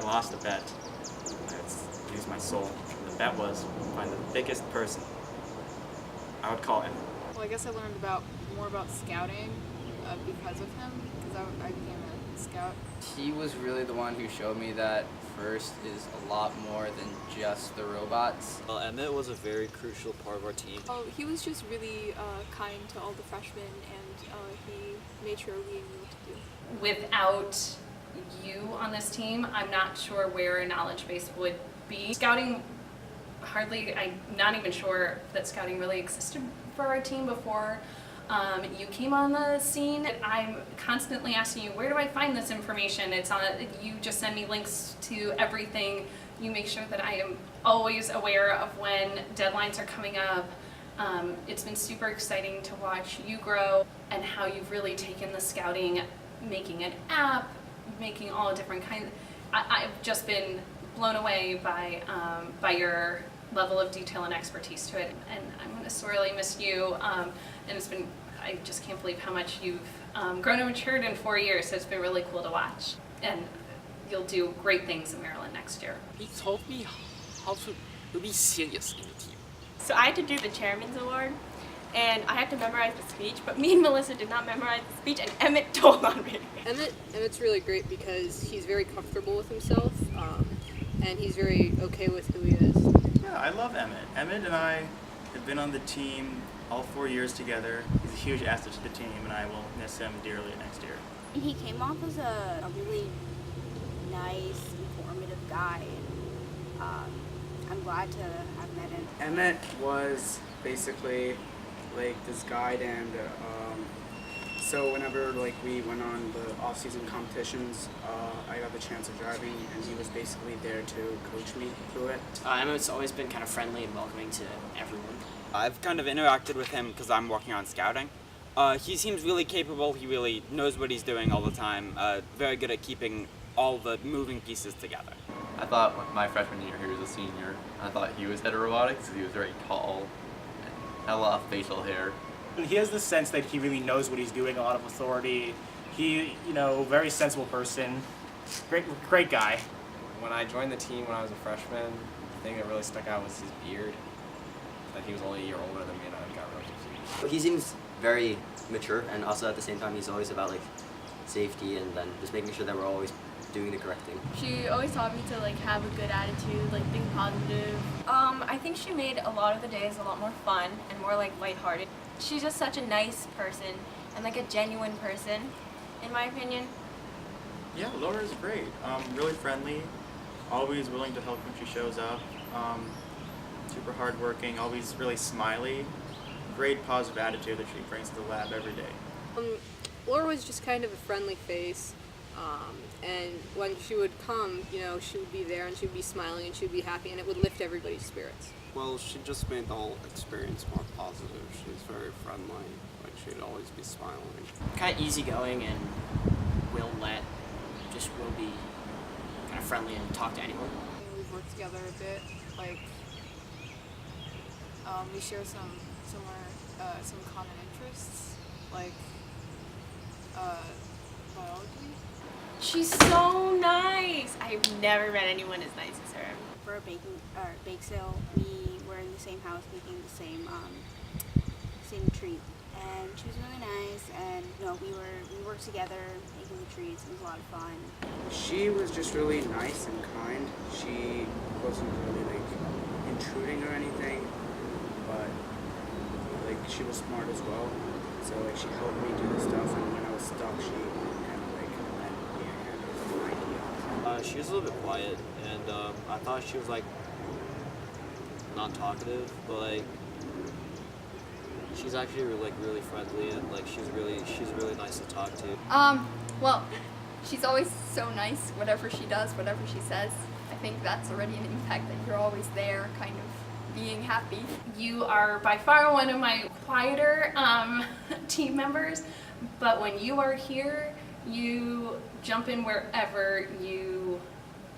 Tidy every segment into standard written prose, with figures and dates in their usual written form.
lost a bet. I used my soul. The bet was find the biggest person. I would call him. Well, I guess I learned more about scouting because of him, because I became a scout. He was really the one who showed me that FIRST is a lot more than just the robots. Well, Emmett was a very crucial part of our team. Oh, he was just really kind to all the freshmen, and he made sure we knew what to do. Without you on this team, I'm not sure where a knowledge base would be. Scouting, I'm not even sure that scouting really existed for our team before you came on the scene. I'm constantly asking you, where do I find this information? You just send me links to everything. You make sure that I am always aware of when deadlines are coming up. It's been super exciting to watch you grow and how you've really taken the scouting, making an app, making all different kinds. I've just been blown away by your level of detail and expertise to it, and I'm going to sorely miss you. And I just can't believe how much you've grown and matured in 4 years. So it's been really cool to watch, and you'll do great things in Maryland next year. He taught me how to be serious in the team. So I had to do the Chairman's Award, and I had to memorize the speech, but me and Melissa did not memorize the speech, and Emmett told on me. Emmett's really great because he's very comfortable with himself, and he's very okay with who he is. Yeah, I love Emmett. Emmett and I have been on the team all 4 years together. He's a huge asset to the team, and I will miss him dearly next year. He came off as a really nice, informative guy, and I'm glad to have met him. Emmett was basically like this guide, and so whenever we went on the off-season competitions, I got the chance of driving, and he was basically there to coach me through it. Emmett's always been kind of friendly and welcoming to everyone. I've kind of interacted with him because I'm working on scouting. He seems really capable. He really knows what he's doing all the time. Very good at keeping all the moving pieces together. I thought my freshman year he was a senior. I thought he was head of robotics because he was very tall and had a lot of facial hair. He has the sense that he really knows what he's doing, a lot of authority. He, very sensible person, great guy. When I joined the team when I was a freshman, the thing that really stuck out was his beard. That he was only a year older than me, and I got really confused. He seems very mature, and also at the same time he's always about safety and then just making sure that we're always doing the correct thing. She always taught me to have a good attitude, think positive. I think she made a lot of the days a lot more fun and more lighthearted. She's just such a nice person and a genuine person, in my opinion. Yeah, Laura's great. Really friendly, always willing to help when she shows up. Super hardworking, always really smiley. Great positive attitude that she brings to the lab every day. Laura was just kind of a friendly face, and when she would come, she would be there and she would be smiling and she would be happy, and it would lift everybody's spirits. Well, she just made the whole experience more positive. She was very friendly, she'd always be smiling. Kind of easygoing, and will be kind of friendly and talk to anyone. We've worked together a bit, we share some common interests, biology. She's so nice. I've never met anyone as nice as her. For a bake sale, we were in the same house making the same treat, and she was really nice. And we worked together making the treats. It was a lot of fun. She was just really nice and kind. She wasn't really intruding or anything, but she was smart as well. So she helped me do the stuff, and when I was stuck, she kind of lent me a hand with an idea. She was a little bit quiet, and I thought she was not talkative, but she's actually really friendly, and she's really nice to talk to. Well, she's always so nice. Whatever she does, whatever she says, I think that's already an impact that you're always there, kind of being happy. You are by far one of my quieter team members, but when you are here, you jump in wherever you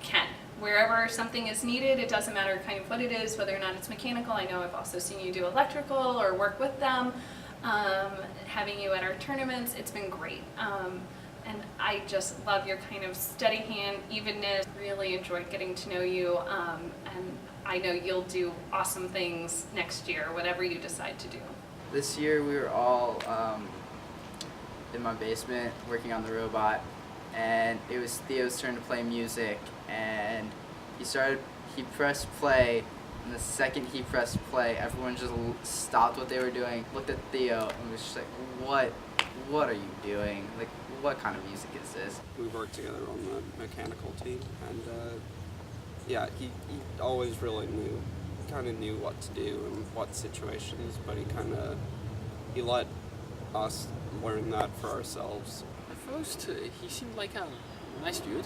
can. Wherever something is needed, it doesn't matter kind of what it is, whether or not it's mechanical. I know I've also seen you do electrical or work with them. Having you at our tournaments, it's been great. and I just love your kind of steady hand, evenness. Really enjoyed getting to know you, and I know you'll do awesome things next year, whatever you decide to do. This year we were all in my basement working on the robot, and it was Theo's turn to play music, and he pressed play, and the second he pressed play, everyone just stopped what they were doing, looked at Theo, and was just like, what are you doing? Like, what kind of music is this? We worked together on the mechanical team, and yeah, he always really kind of knew what to do and what situations, but he let us learn that for ourselves. At first, he seemed like a nice dude,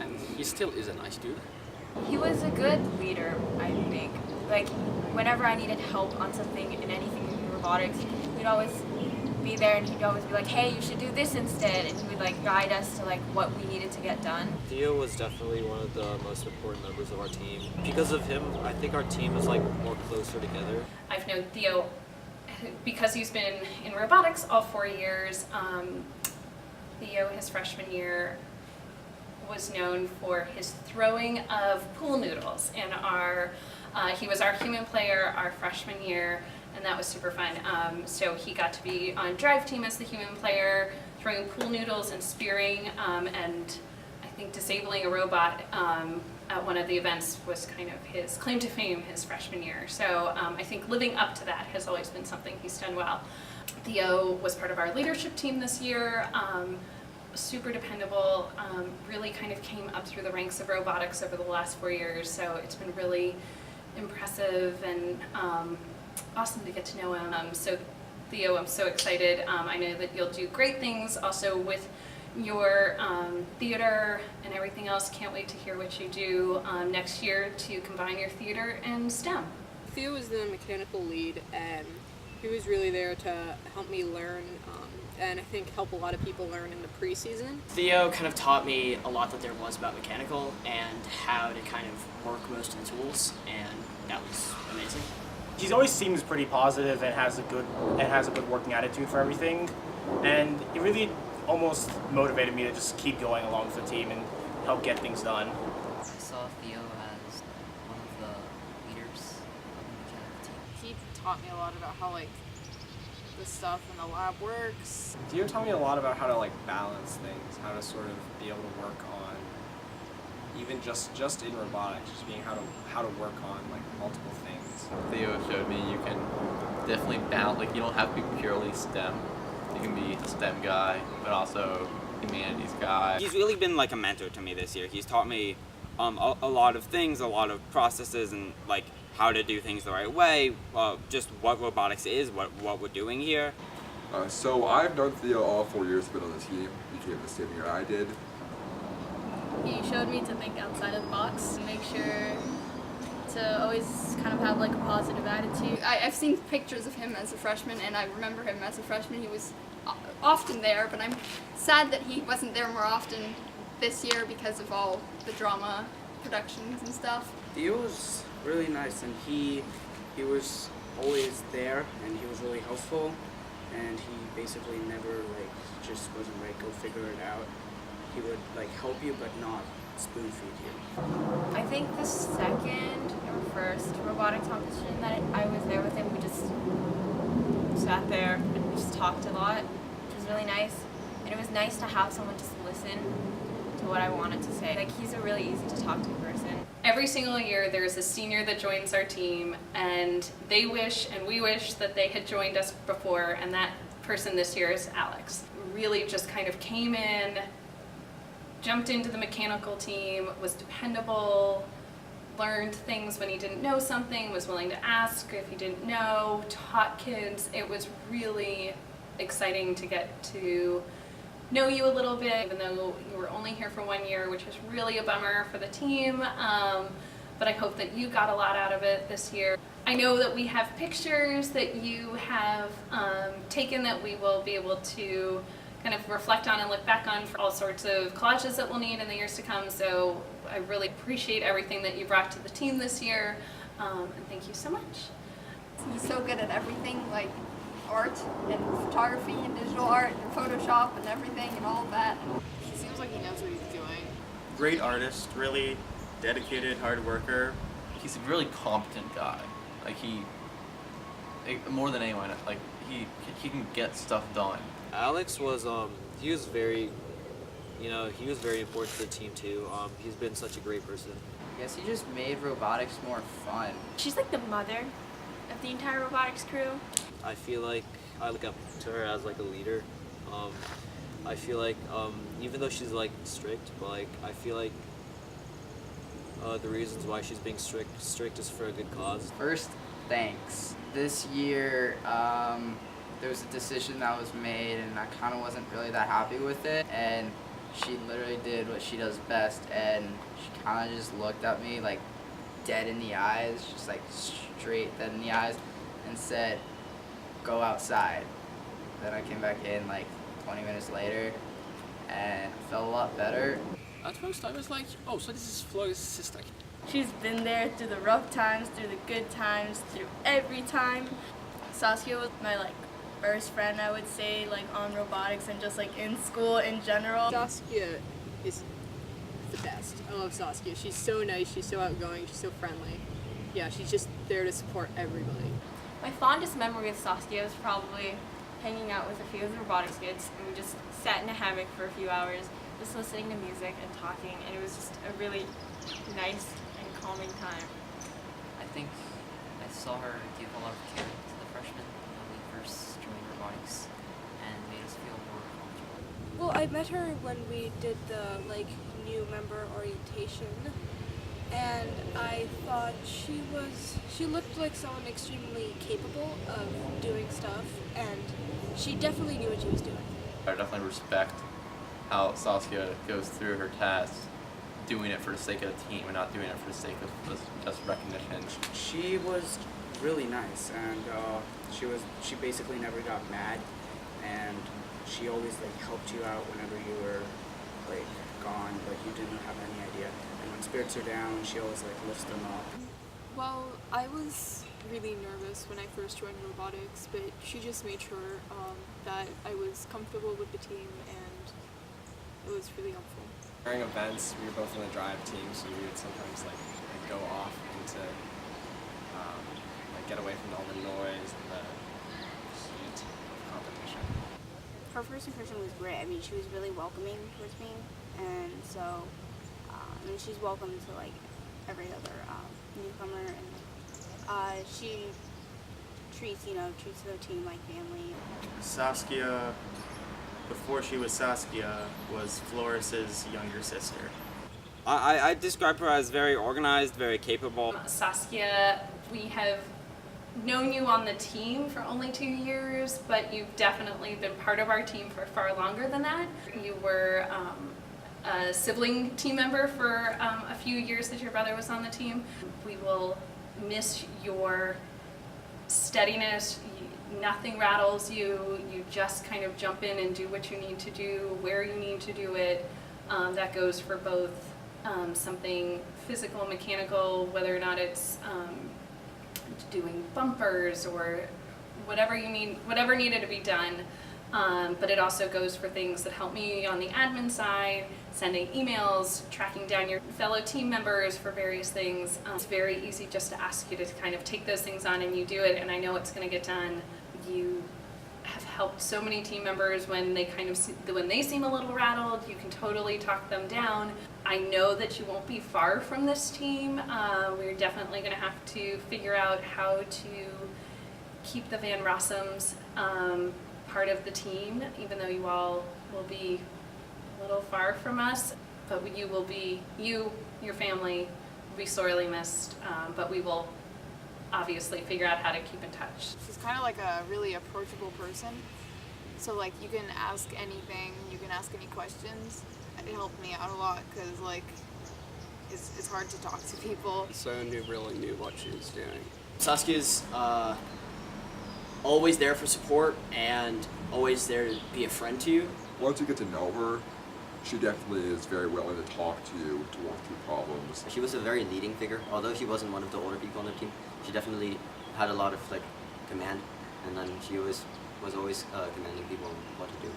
and he still is a nice dude. He was a good leader, I think. Like, whenever I needed help on something in anything in robotics, we'd always be there and he'd always be like, hey, you should do this instead, and he would like guide us to like what we needed to get done. Theo was definitely one of the most important members of our team. Because of him, I think our team is like more closer together. I've known Theo because he's been in robotics all 4 years. Theo, his freshman year, was known for his throwing of pool noodles, and he was our human player our freshman year, and that was super fun. So he got to be on drive team as the human player, throwing pool noodles and spearing, and I think disabling a robot at one of the events was kind of his claim to fame his freshman year. So I think living up to that has always been something he's done well. Theo was part of our leadership team this year. Super dependable, really kind of came up through the ranks of robotics over the last 4 years, so it's been really impressive and awesome to get to know him. So Theo, I'm so excited. I know that you'll do great things also with your theater and everything else. Can't wait to hear what you do next year to combine your theater and STEM. Theo was the mechanical lead, and he was really there to help me learn and I think help a lot of people learn in the preseason. Theo kind of taught me a lot that there was about mechanical and how to kind of work most of the tools, and that was amazing. He always seems pretty positive and has a good working attitude for everything, and it really almost motivated me to just keep going along with the team and help get things done. I saw Theo as one of the leaders of the mechanical team. He taught me a lot about how the stuff in the lab works. Theo taught me a lot about how to balance things, how to sort of be able to work on, even just in robotics, just being how to work on multiple things. Theo showed me you can definitely balance, you don't have to be purely STEM. You can be a STEM guy, but also humanities guy. He's really been like a mentor to me this year. He's taught me a lot of things, a lot of processes, and how to do things the right way, just what robotics is, what we're doing here. So I've known Theo all 4 years been on the team. He came the same year I did. He showed me to think outside of the box, and make sure to always kind of have a positive attitude. I've seen pictures of him as a freshman, and I remember him as a freshman. He was often there, but I'm sad that he wasn't there more often this year because of all the drama productions and stuff. Theo was really nice, and he was always there, and he was really helpful, and he basically never just wasn't go figure it out. He would help you but not spoon feed you. I think the second or first robotics competition that I was there with him, we just sat there and we just talked a lot, which was really nice. And it was nice to have someone just listen to what I wanted to say. He's a really easy to talk to person. Every single year there's a senior that joins our team, and they wish and we wish that they had joined us before, and that person this year is Alex. Really just kind of came in, jumped into the mechanical team, was dependable, learned things when he didn't know something, was willing to ask if he didn't know, taught kids. It was really exciting to get to know you a little bit, even though you were only here for 1 year, which was really a bummer for the team. But I hope that you got a lot out of it this year. I know that we have pictures that you have taken that we will be able to kind of reflect on and look back on for all sorts of collages that we'll need in the years to come. So I really appreciate everything that you brought to the team this year, and thank you so much. He's so good at everything, art and photography and digital art and Photoshop and everything and all of that. He seems like he knows what he's doing. Great artist, really dedicated, hard worker. He's a really competent guy. Like more than anyone, like he can get stuff done. Alex was he was very important to the team too. He's been such a great person. I guess he just made robotics more fun. She's like the mother of the entire robotics crew. I feel like I look up to her as like a leader. I feel like even though she's like strict, but like I feel like the reasons why she's being strict is for a good cause. First, thanks. This year, there was a decision that was made and I kind of wasn't really that happy with it, and she literally did what she does best, and she kind of just looked at me like dead in the eyes, just like straight dead in the eyes, and said, "Go outside." Then I came back in like 20 minutes later and I felt a lot better. At first I was like, oh, so this is Floyd's sister. She's been there through the rough times, through the good times, through every time. Saskia was my first friend, I would say, on robotics and just in school in general. Saskia is the best. I love Saskia. She's so nice, she's so outgoing, she's so friendly. Yeah, she's just there to support everybody. My fondest memory of Saskia was probably hanging out with a few of the robotics kids, and we just sat in a hammock for a few hours, just listening to music and talking, and it was just a really nice and calming time. I think I saw her give a lot of care to the freshmen when we first joined robotics and made us feel more comfortable. Well, I met her when we did the new member orientation, and I thought she looked like someone extremely capable of doing stuff, and she definitely knew what she was doing. I definitely respect how Saskia goes through her tasks, doing it for the sake of the team and not doing it for the sake of just recognition. She was really nice, and she basically never got mad, and she always helped you out whenever you were gone, but you didn't have any idea. And when spirits are down, she always lifts them up. Well, I was really nervous when I first joined robotics, but she just made sure that I was comfortable with the team, and it was really helpful. During events, we were both on the drive team, so we would sometimes go off into get away from all the noise and the heat of competition. Her first impression was great. I mean, she was really welcoming towards me, and so she's welcome to every other newcomer, and she treats the team like family. Saskia, before she was Saskia, was Floris's younger sister. I describe her as very organized, very capable. Saskia, we have known you on the team for only 2 years, but you've definitely been part of our team for far longer than that. You were a sibling team member for a few years that your brother was on the team. We will miss your steadiness. Nothing rattles you. You just kind of jump in and do what you need to do, where you need to do it. That goes for both something physical, mechanical, whether or not it's doing bumpers or whatever you need, whatever needed to be done. But it also goes for things that help me on the admin side, sending emails, tracking down your fellow team members for various things. It's very easy just to ask you to kind of take those things on and you do it, and I know it's going to get done. You have helped so many team members when they when they seem a little rattled. You can totally talk them down. I know that you won't be far from this team. We're definitely going to have to figure out how to keep the Van Rossums part of the team, even though you all will be a little far from us. But you will be, your family will be sorely missed, but we will obviously figure out how to keep in touch. She's kind of a really approachable person, so you can ask anything, you can ask any questions. It helped me out a lot because it's hard to talk to people. So really knew what she was doing. Saskia's always there for support and always there to be a friend to you. Once you get to know her, she definitely is very willing to talk to you, to work through problems. She was a very leading figure. Although she wasn't one of the older people on the team, she definitely had a lot of command and then she was always commanding people on what to do.